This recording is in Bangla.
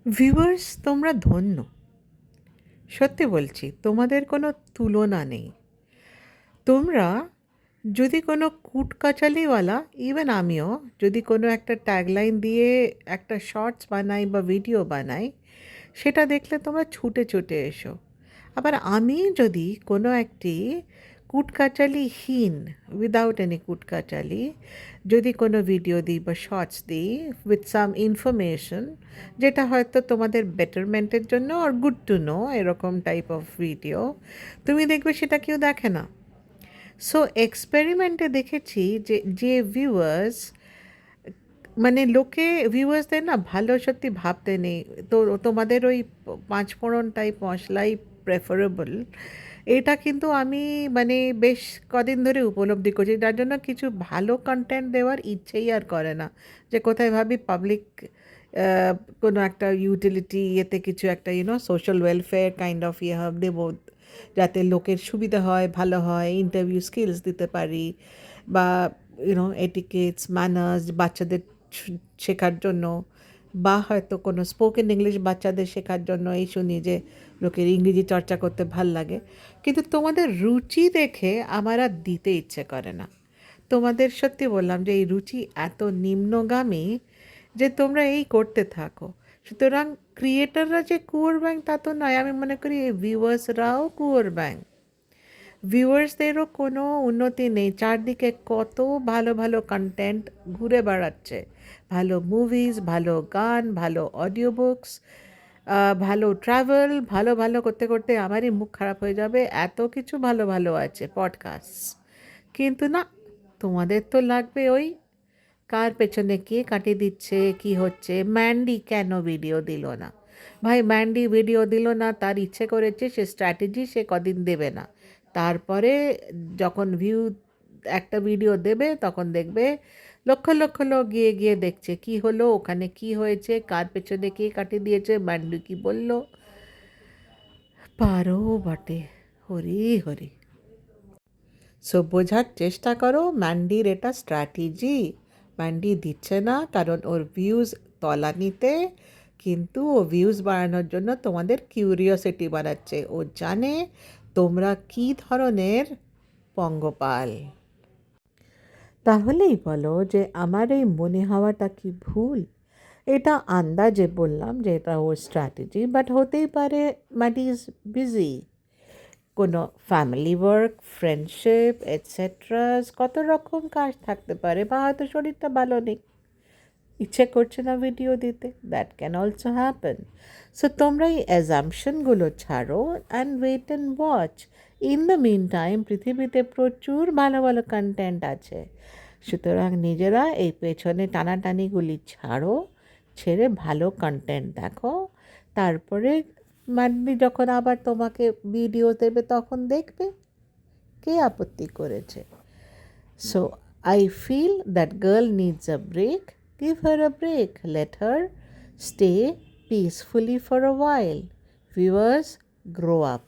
ভিউয়ার্স, তোমরা ধন্য। সত্যি বলছি, তোমাদের কোনো তুলনা নেই। তোমরা যদি কোনো কুটকাচালিওয়ালা, ইভেন আমিও যদি কোনো একটা ট্যাগলাইন দিয়ে একটা শর্টস বানাই বা ভিডিও বানাই, সেটা দেখলে তোমরা ছুটে ছুটে এসো। আবার আমি যদি কোনো একটি কুটকাচালিহীন, উইদাউট এনি কুটকাচালি, যদি কোনো ভিডিও দিই বা শর্টস দিই উইথ সাম ইনফরমেশন, যেটা হয়তো তোমাদের বেটারমেন্টের জন্য আর গুড টু নো, এরকম টাইপ অফ ভিডিও, তুমি দেখবে সেটা কেউ দেখে না। সো এক্সপেরিমেন্টে দেখেছি যে যে ভিউয়ার্স, মানে লোকে ভিউয়ার্সদের না ভালো সত্যি ভাবতে নেই। তো তোমাদের ওই পাঁচ ফোড়ন টাইপ মশলাই প্রেফারেবল, এটা কিন্তু আমি মানে বেশ কদিন ধরে উপলব্ধি করছি, যার জন্য কিছু ভালো কন্টেন্ট দেওয়ার ইচ্ছেই আর করে না। যে কোথায় ভাবি পাবলিক কোনো একটা ইউটিলিটি, এতে কিছু একটা সোশ্যাল ওয়েলফেয়ার কাইন্ড অফ দেবো, যাতে লোকের সুবিধা হয়, ভালো হয়, ইন্টারভিউ স্কিলস দিতে পারি, বা এটিকেটস ম্যানার্স বাচ্চাদের শেখার জন্য, বা হয়তো কোনো স্পোকেন ইংলিশ বাচ্চাদের শেখার জন্য। এই শুনি যে লোকের ইংরেজি চর্চা করতে ভাল লাগে, কিন্তু তোমাদের রুচি দেখে আমার আর দিতে ইচ্ছে করে না। তোমাদের সত্যি বললাম যে এই রুচি এত নিম্নগামী যে তোমরা এই করতে থাকো। সুতরাং ক্রিয়েটাররা যে কুয়োর ব্যাংক তা তো নয়, আমি মনে করি এই ভিউয়ার্সরাও কুয়োর ব্যাংক। ভিউয়ার্সদেরও কোনো উন্নতি নেই। চারদিকে কত ভালো ভালো কন্টেন্ট ঘুরে বেড়াচ্ছে, ভালো মুভিজ, ভালো গান, ভালো অডিও বুকস, ভালো ট্রাভেল, ভালো ভালো করতে করতে আমারই মুখ খারাপ হয়ে যাবে, এত কিছু ভালো ভালো আছে পডকাস্ট। কিন্তু না, তোমাদের তো লাগবে ওই কার পেছনে কে কাটিয়ে দিচ্ছে, কি হচ্ছে। ম্যান্ডি কেন ভিডিও দিল না? ভাই, ম্যান্ডি ভিডিও দিল না, তার ইচ্ছে করেছে, সে স্ট্র্যাটেজি সে কদিন দেবে না। তারপরে যখন ভিউ একটা ভিডিও দেবে, তখন দেখবে লক্ষ লক্ষ লোক গিয়ে গিয়ে দেখছে কি হলো, ওখানে কি হয়েছে, কার পেছনে কে কাটিয়ে দিয়েছে, ম্যান্ডি কি বলল। পারো বটে, হরি হরি। সো বোঝার চেষ্টা করো, ম্যান্ডির এটা স্ট্র্যাটেজি। ম্যান্ডি দিচ্ছে না কারণ ওর ভিউজ তলানিতে, কিন্তু ও ভিউজ বাড়ানোর জন্য তোমাদের কিউরিওসিটি বাড়াচ্ছে। ও জানে তোমরা কী ধরনের পঙ্গপাল। তাহলেই বলো যে আমার এই মনে হওয়াটা কি ভুল? এটা আন্দাজে বললাম যে এটা ওর স্ট্র্যাটেজি, বাট হতেই পারে ম্যাডি ইজ বিজি, কোনো ফ্যামিলি ওয়ার্ক, ফ্রেন্ডশিপ এটসেট্রা, কত রকম কাজ থাকতে পারে, বা হয়তো শরীরটা ভালো নেই, ইচ্ছে করছে না ভিডিও দিতে, that can also happen. So তোমরা এই অ্যাজাম্পশনগুলো ছাড়ো and wait and watch. In the meantime পৃথিবীতে প্রচুর ভালো ভালো কন্টেন্ট আছে। সুতরাং নিজেরা এই পেছনে টানাটানিগুলি ছাড়ো, ছেড়ে ভালো কন্টেন্ট দেখো। তারপরে মান্ডি যখন আবার তোমাকে ভিডিও দেবে তখন দেখবে, কে আপত্তি করেছে? So I feel that girl needs a break. Give her a break. Let her stay peacefully for a while. Viewers, grow up.